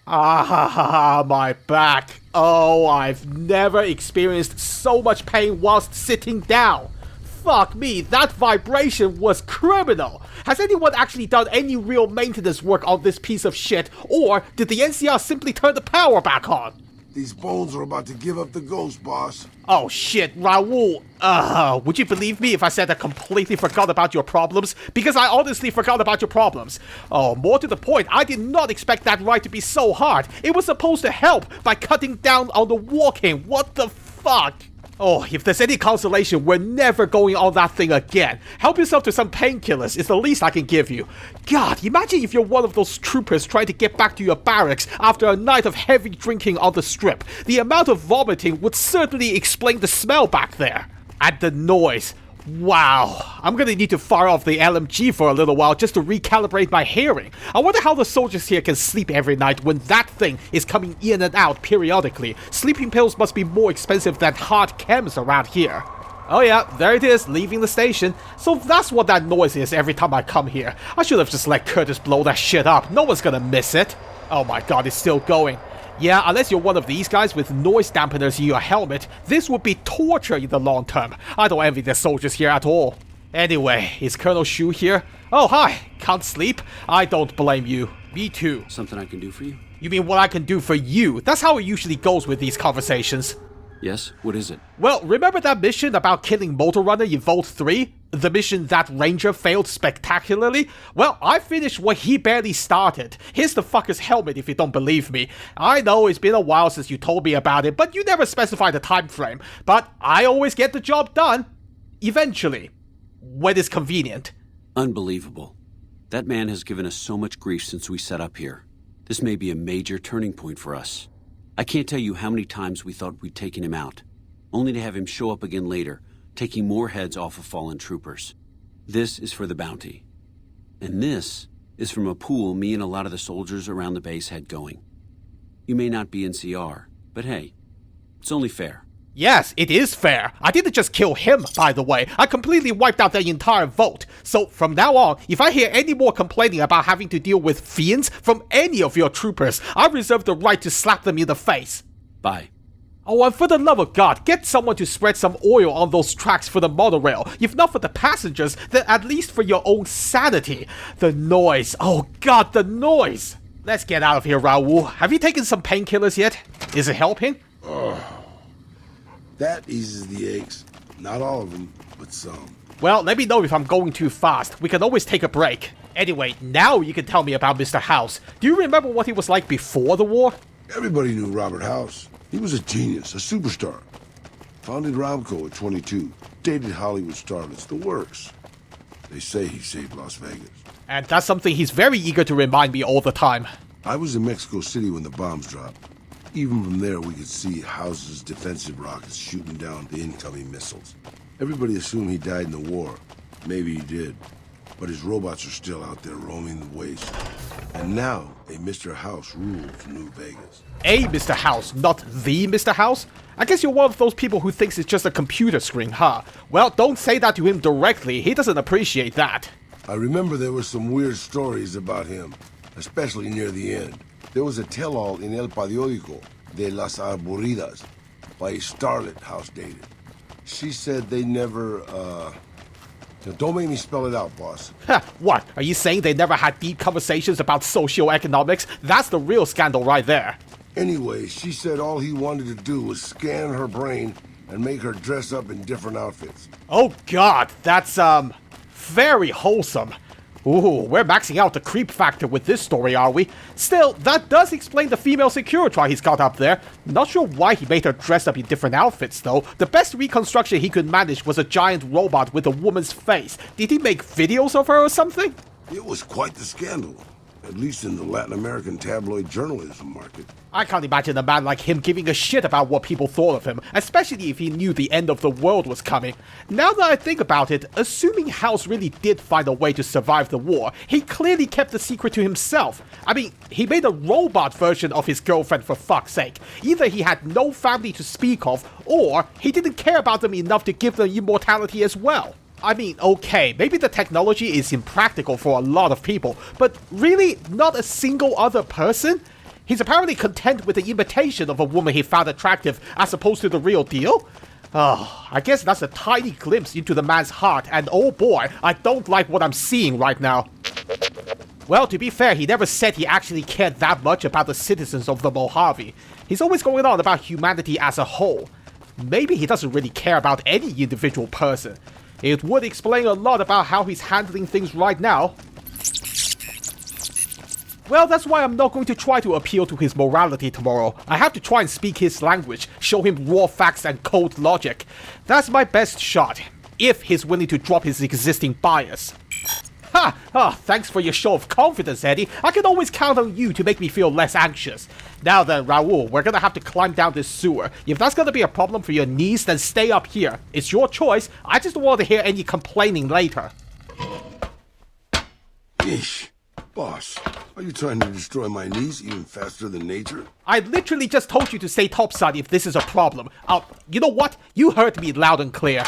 My back. Oh, I've never experienced so much pain whilst sitting down. Fuck me, that vibration was criminal. Has anyone actually done any real maintenance work on this piece of shit, or did the NCR simply turn the power back on? These bones are about to give up the ghost, boss. Oh shit, Raul. Would you believe me if I said I completely forgot about your problems? Because I honestly forgot about your problems. Oh, more to the point, I did not expect that ride to be so hard. It was supposed to help by cutting down on the walking. What the fuck? Oh, if there's any consolation, we're never going on that thing again. Help yourself to some painkillers is the least I can give you. God, imagine if you're one of those troopers trying to get back to your barracks after a night of heavy drinking on the strip. The amount of vomiting would certainly explain the smell back there. And the noise. Wow, I'm gonna need to fire off the LMG for a little while just to recalibrate my hearing. I wonder how the soldiers here can sleep every night when that thing is coming in and out periodically. Sleeping pills must be more expensive than hard chems around here. Oh yeah, there it is, leaving the station. So that's what that noise is every time I come here. I should have just let Curtis blow that shit up. No one's gonna miss it. Oh my god, it's still going. Yeah, unless you're one of these guys with noise dampeners in your helmet, this would be torture in the long term. I don't envy the soldiers here at all. Anyway, is Colonel Shu here? Oh, hi. Can't sleep? I don't blame you. Me too. Something I can do for you? You mean what I can do for you? That's how it usually goes with these conversations. Yes? What is it? Well, remember that mission about killing Motor Runner in Vault 3? The mission that Ranger failed spectacularly? Well, I finished what he barely started. Here's the fucker's helmet if you don't believe me. I know it's been a while since you told me about it, but you never specified a time frame. But I always get the job done. Eventually. When it's convenient. Unbelievable. That man has given us so much grief since we set up here. This may be a major turning point for us. I can't tell you how many times we thought we'd taken him out, only to have him show up again later, taking more heads off of fallen troopers. This is for the bounty. And this is from a pool me and a lot of the soldiers around the base had going. You may not be NCR, but hey, it's only fair. Yes, it is fair. I didn't just kill him, by the way. I completely wiped out the entire vote. So from now on, if I hear any more complaining about having to deal with fiends from any of your troopers, I reserve the right to slap them in the face. Bye. Oh, and for the love of God, get someone to spread some oil on those tracks for the monorail. If not for the passengers, then at least for your own sanity. The noise. Oh God, the noise. Let's get out of here, Raul. Have you taken some painkillers yet? Is it helping? That eases the aches. Not all of them, but some. Well, let me know if I'm going too fast. We can always take a break. Anyway, now you can tell me about Mr. House. Do you remember what he was like before the war? Everybody knew Robert House. He was a genius, a superstar. Founded Ramco at 22. Dated Hollywood starlets, the works. They say he saved Las Vegas. And that's something he's very eager to remind me all the time. I was in Mexico City when the bombs dropped. Even from there, we could see House's defensive rockets shooting down the incoming missiles. Everybody assumed he died in the war. Maybe he did. But his robots are still out there roaming the waste. And now, a Mr. House rules New Vegas. A Mr. House, not the Mr. House? I guess you're one of those people who thinks it's just a computer screen, huh? Well, don't say that to him directly. He doesn't appreciate that. I remember there were some weird stories about him, especially near the end. There was a tell-all in El Periódico de las Aburridas by a starlet House dated. She said they never, don't make me spell it out, boss. What? Are you saying they never had deep conversations about socioeconomics? That's the real scandal right there. Anyway, she said all he wanted to do was scan her brain and make her dress up in different outfits. Oh God, that's, very wholesome. Ooh, we're maxing out the creep factor with this story, are we? Still, that does explain the female Security he's got up there. Not sure why he made her dress up in different outfits, though. The best reconstruction he could manage was a giant robot with a woman's face. Did he make videos of her or something? It was quite the scandal. At least in the Latin American tabloid journalism market. I can't imagine a man like him giving a shit about what people thought of him, especially if he knew the end of the world was coming. Now that I think about it, assuming House really did find a way to survive the war, he clearly kept the secret to himself. I mean, he made a robot version of his girlfriend for fuck's sake. Either he had no family to speak of, or he didn't care about them enough to give them immortality as well. I mean, okay, maybe the technology is impractical for a lot of people, but really, not a single other person? He's apparently content with the imitation of a woman he found attractive as opposed to the real deal? Oh, I guess that's a tiny glimpse into the man's heart, and oh boy, I don't like what I'm seeing right now. Well, to be fair, he never said he actually cared that much about the citizens of the Mojave. He's always going on about humanity as a whole. Maybe he doesn't really care about any individual person. It would explain a lot about how he's handling things right now. Well, that's why I'm not going to try to appeal to his morality tomorrow. I have to try and speak his language, show him raw facts and cold logic. That's my best shot, if he's willing to drop his existing bias. Ha! Ah, thanks for your show of confidence, Eddie. I can always count on you to make me feel less anxious. Now then, Raul, we're gonna have to climb down this sewer. If that's gonna be a problem for your knees, then stay up here. It's your choice. I just don't want to hear any complaining later. Yeesh. Boss, are you trying to destroy my knees even faster than nature? I literally just told you to stay topside if this is a problem. You know what? You heard me loud and clear.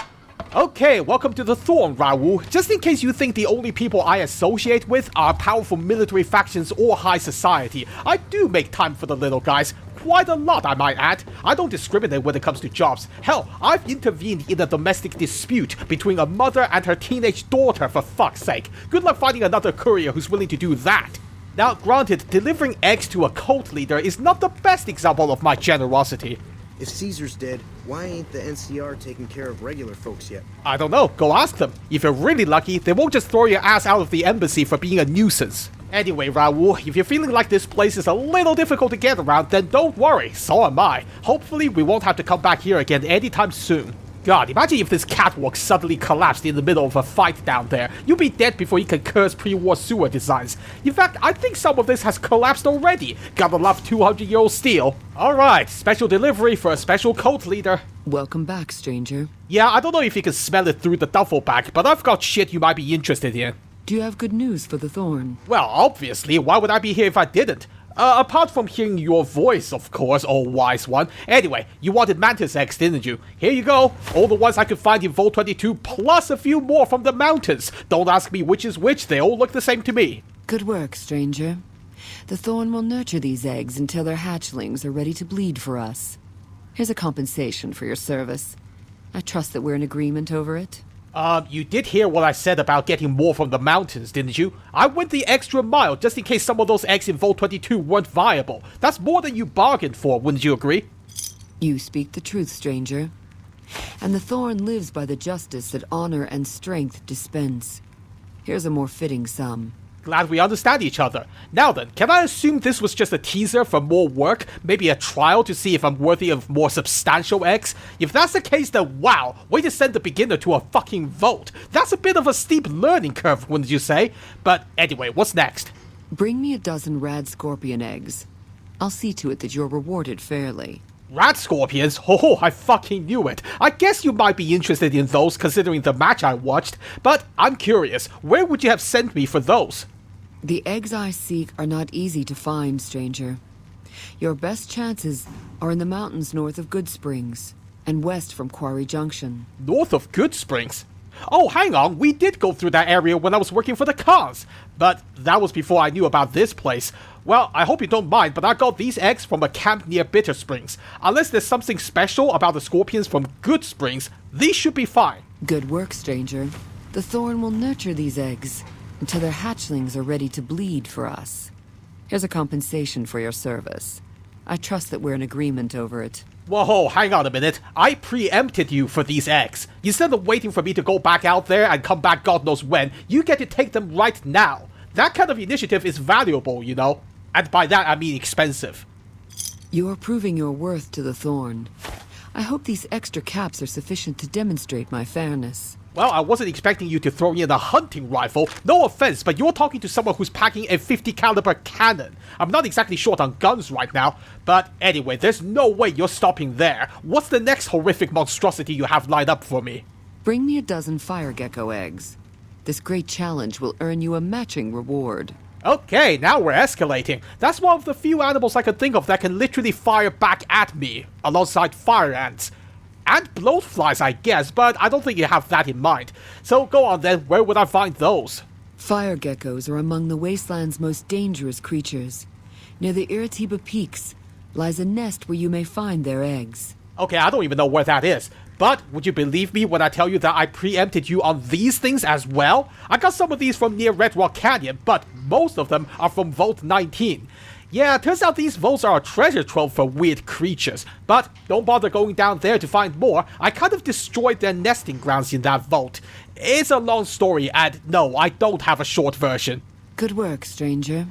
Okay, welcome to the Thorn, Raul. Just in case you think the only people I associate with are powerful military factions or high society, I do make time for the little guys. Quite a lot, I might add. I don't discriminate when it comes to jobs. Hell, I've intervened in a domestic dispute between a mother and her teenage daughter, for fuck's sake. Good luck finding another courier who's willing to do that. Now, granted, delivering eggs to a cult leader is not the best example of my generosity. If Caesar's dead, why ain't the NCR taking care of regular folks yet? I don't know. Go ask them. If you're really lucky, they won't just throw your ass out of the embassy for being a nuisance. Anyway, Raul, if you're feeling like this place is a little difficult to get around, then don't worry. So am I. Hopefully, we won't have to come back here again anytime soon. God, imagine if this catwalk suddenly collapsed in the middle of a fight down there. You'd be dead before you can curse pre-war sewer designs. In fact, I think some of this has collapsed already. Gotta love 200-year-old steel. Alright, special delivery for a special cult leader. Welcome back, stranger. Yeah, I don't know if you can smell it through the duffel bag, but I've got shit you might be interested in. Do you have good news for the Thorn? Well, obviously, why would I be here if I didn't? Apart from hearing your voice, of course, oh wise one. Anyway, you wanted mantis eggs, didn't you? Here you go. All the ones I could find in Vault 22, plus a few more from the mountains. Don't ask me which is which, they all look the same to me. Good work, stranger. The Thorn will nurture these eggs until their hatchlings are ready to bleed for us. Here's a compensation for your service. I trust that we're in agreement over it. You did hear what I said about getting more from the mountains, didn't you? I went the extra mile just in case some of those eggs in Vault 22 weren't viable. That's more than you bargained for, wouldn't you agree? You speak the truth, stranger. And the Thorn lives by the justice that honor and strength dispense. Here's a more fitting sum. Glad we understand each other. Now then, can I assume this was just a teaser for more work? Maybe a trial to see if I'm worthy of more substantial eggs? If that's the case, then wow, way to send the beginner to a fucking vote. That's a bit of a steep learning curve, wouldn't you say? But anyway, what's next? Bring me a dozen rad scorpion eggs. I'll see to it that you're rewarded fairly. Rat scorpions? Oh, I fucking knew it. I guess you might be interested in those considering the match I watched. But I'm curious, where would you have sent me for those? The eggs I seek are not easy to find, stranger. Your best chances are in the mountains north of Good Springs and west from Quarry Junction. North of Good Springs? Oh, hang on, we did go through that area when I was working for the Caz. But that was before I knew about this place. Well, I hope you don't mind, but I got these eggs from a camp near Bitter Springs. Unless there's something special about the scorpions from Good Springs, these should be fine. Good work, stranger. The Thorn will nurture these eggs until their hatchlings are ready to bleed for us. Here's a compensation for your service. I trust that we're in agreement over it. Whoa, hang on a minute. I preempted you for these eggs. Instead of waiting for me to go back out there and come back God knows when, you get to take them right now. That kind of initiative is valuable, you know. And by that I mean expensive. You're proving your worth to the Thorn. I hope these extra caps are sufficient to demonstrate my fairness. Well, I wasn't expecting you to throw in a hunting rifle. No offense, but you're talking to someone who's packing a 50 caliber cannon. I'm not exactly short on guns right now. But anyway, there's no way you're stopping there. What's the next horrific monstrosity you have lined up for me? Bring me a dozen fire gecko eggs. This great challenge will earn you a matching reward. Okay, now we're escalating. That's one of the few animals I can think of that can literally fire back at me, alongside fire ants. And blowflies, I guess, but I don't think you have that in mind. So go on then, where would I find those? Fire geckos are among the wasteland's most dangerous creatures. Near the Iritiba Peaks lies a nest where you may find their eggs. Okay, I don't even know where that is. But would you believe me when I tell you that I preempted you on these things as well? I got some of these from near Red Rock Canyon, but most of them are from Vault 19. Yeah, turns out these vaults are a treasure trove for weird creatures. But don't bother going down there to find more. I kind of destroyed their nesting grounds in that vault. It's a long story, and no, I don't have a short version. Good work, stranger.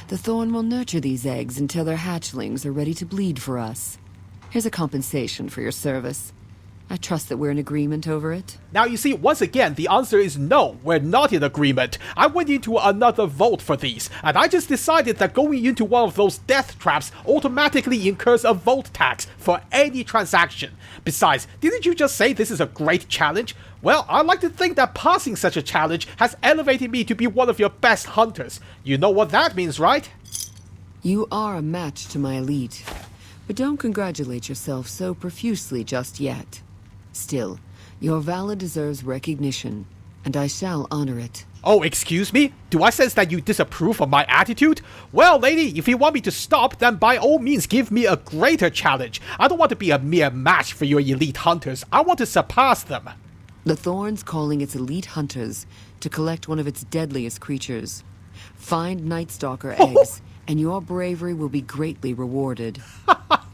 The Thorn will nurture these eggs until their hatchlings are ready to bleed for us. Here's a compensation for your service. I trust that we're in agreement over it. Now you see, once again, the answer is no, we're not in agreement. I went into another vault for these, and I just decided that going into one of those death traps automatically incurs a vault tax for any transaction. Besides, didn't you just say this is a great challenge? Well, I like to think that passing such a challenge has elevated me to be one of your best hunters. You know what that means, right? You are a match to my elite, but don't congratulate yourself so profusely just yet. Still, your valor deserves recognition, and I shall honor it. Oh, excuse me? Do I sense that you disapprove of my attitude? Well, lady, if you want me to stop, then by all means give me a greater challenge. I don't want to be a mere match for your elite hunters. I want to surpass them. The Thorn's calling its elite hunters to collect one of its deadliest creatures. Find Nightstalker eggs, and your bravery will be greatly rewarded.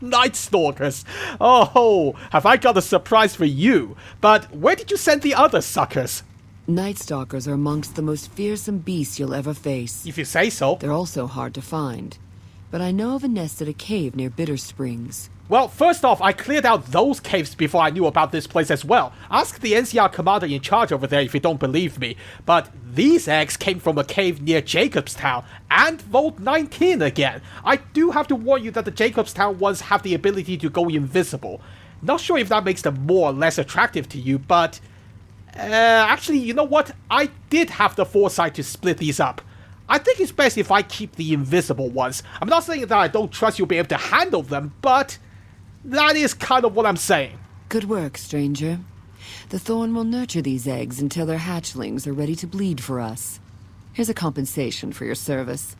Nightstalkers! Oh, have I got a surprise for you. But where did you send the other suckers? Nightstalkers are amongst the most fearsome beasts you'll ever face. If you say so. They're also hard to find. But I know of a nest at a cave near Bitter Springs. Well, first off, I cleared out those caves before I knew about this place as well. Ask the NCR commander in charge over there if you don't believe me. But these eggs came from a cave near Jacobstown, and Vault 19 again. I do have to warn you that the Jacobstown ones have the ability to go invisible. Not sure if that makes them more or less attractive to you, but... actually, you know what? I did have the foresight to split these up. I think it's best if I keep the invisible ones. I'm not saying that I don't trust you'll be able to handle them, but... that is kind of what I'm saying. Good work, stranger. The Thorn will nurture these eggs until their hatchlings are ready to bleed for us. Here's a compensation for your service.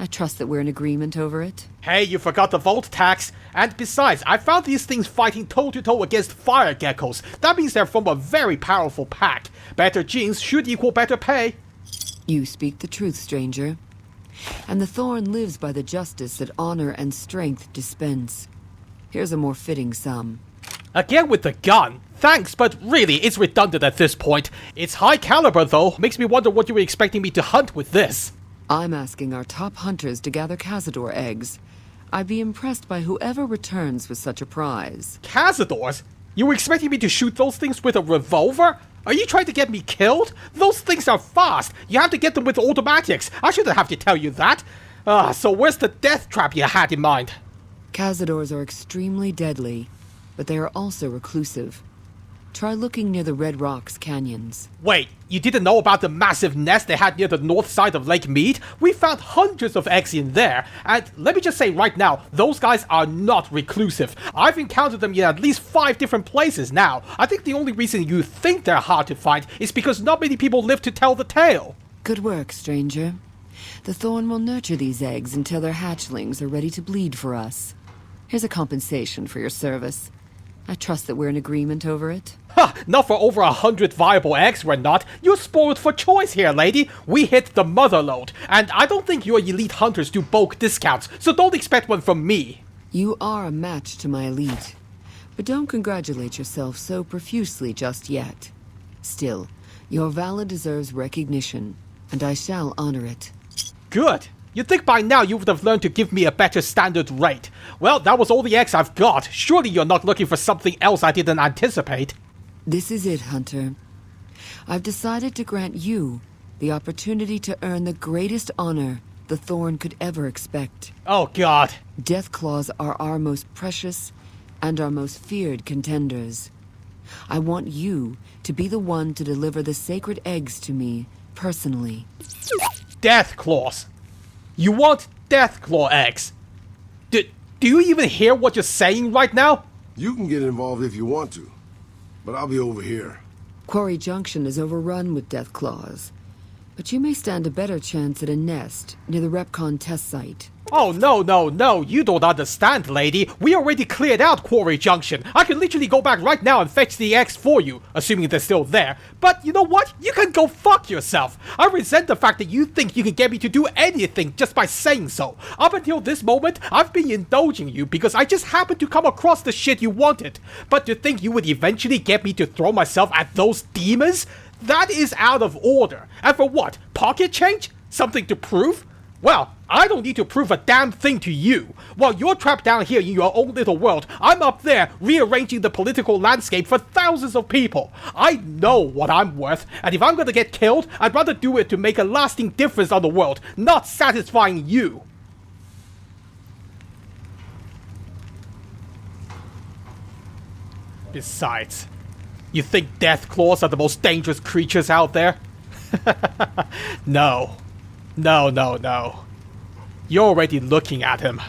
I trust that we're in agreement over it. Hey, you forgot the vault tax. And besides, I found these things fighting toe-to-toe against fire geckos. That means they're from a very powerful pack. Better genes should equal better pay. You speak the truth, stranger. And the Thorn lives by the justice that honor and strength dispense. Here's a more fitting sum. Again with the gun. Thanks, but really, it's redundant at this point. It's high caliber, though. Makes me wonder what you were expecting me to hunt with this. I'm asking our top hunters to gather Cazador eggs. I'd be impressed by whoever returns with such a prize. Cazadors? You were expecting me to shoot those things with a revolver? Are you trying to get me killed? Those things are fast. You have to get them with automatics. I shouldn't have to tell you that. So where's the death trap you had in mind? Cazadors are extremely deadly, but they are also reclusive. Try looking near the Red Rocks canyons. Wait, you didn't know about the massive nest they had near the north side of Lake Mead? We found hundreds of eggs in there, and let me just say right now, those guys are not reclusive. I've encountered them in at least 5 different places now. I think the only reason you think they're hard to find is because not many people live to tell the tale. Good work, stranger. The Thorn will nurture these eggs until their hatchlings are ready to bleed for us. Here's a compensation for your service. I trust that we're in agreement over it. Ha! Not for over 100 viable eggs, we're not. You're spoiled for choice here, lady. We hit the mother load, and I don't think your elite hunters do bulk discounts, so don't expect one from me. You are a match to my elite, but don't congratulate yourself so profusely just yet. Still, your valor deserves recognition, and I shall honor it. Good. You'd think by now you would have learned to give me a better standard rate. Well, that was all the eggs I've got. Surely you're not looking for something else I didn't anticipate. This is it, Hunter. I've decided to grant you the opportunity to earn the greatest honor the Thorn could ever expect. Oh, God. Deathclaws are our most precious and our most feared contenders. I want you to be the one to deliver the sacred eggs to me personally. Deathclaws? You want deathclaw eggs? Do you even hear what you're saying right now? You can get involved if you want to, but I'll be over here. Quarry Junction is overrun with deathclaws, but you may stand a better chance at a nest near the Repcon test site. Oh, no, you don't understand, lady. We already cleared out Quarry Junction. I can literally go back right now and fetch the eggs for you, assuming they're still there. But you know what? You can go fuck yourself. I resent the fact that you think you can get me to do anything just by saying so. Up until this moment, I've been indulging you because I just happened to come across the shit you wanted. But to think you would eventually get me to throw myself at those demons? That is out of order. And for what? Pocket change? Something to prove? Well, I don't need to prove a damn thing to you. While you're trapped down here in your own little world, I'm up there rearranging the political landscape for thousands of people. I know what I'm worth, and if I'm gonna get killed, I'd rather do it to make a lasting difference on the world, not satisfying you. Besides, you think deathclaws are the most dangerous creatures out there? No. No. You're already looking at him.